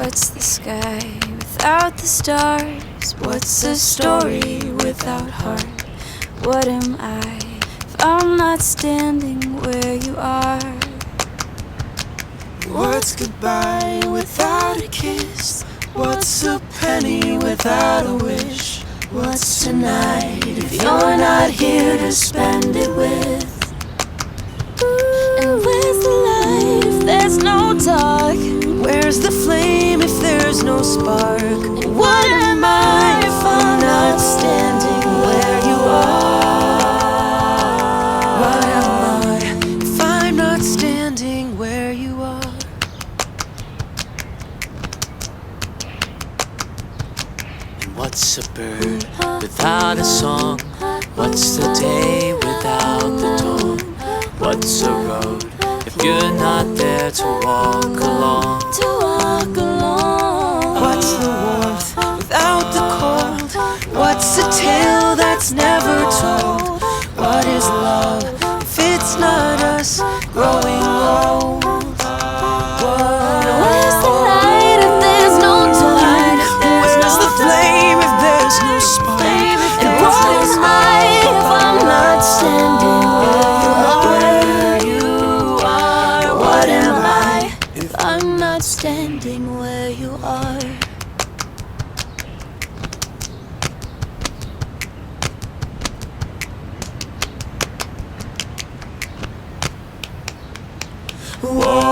What's the sky without the stars? What's a story without heart? What am I if I'm not standing where you are? What's goodbye without a kiss? What's a penny without a wish? What's tonight if you're not here to spend it with? And where's the light if there's no dark? Where's the flame if there's no spark? And what am I if I'm not standing where you are? What am I if I'm not standing where you are? And what's a bird without a song? What's the day without the dawn? What's a road if you're not there to walk along? What's the warmth without the cold? What's a tale that's never told? What is love if it's not us growing old? Where's the light if there's no dark? Where's the flame if there's no spark? And what am I if I'm not standing where you are? What am I if I'm not standing where you are? Whoa.